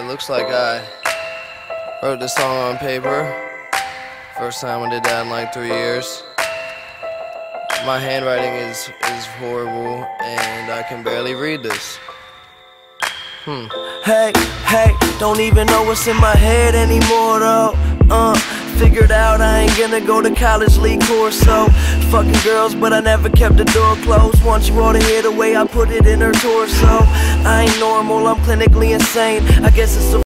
Looks like I wrote this song on paper. First time I did that in like 3 years. My handwriting is horrible and I can barely read this. Hey, don't even know what's in my head anymore though. Figured out I ain't gonna go to college league course, so fucking girls, but I never kept the door closed. Want you all to hear the way I put it in her torso. I ain't normal, I'm clinically insane. I guess it's a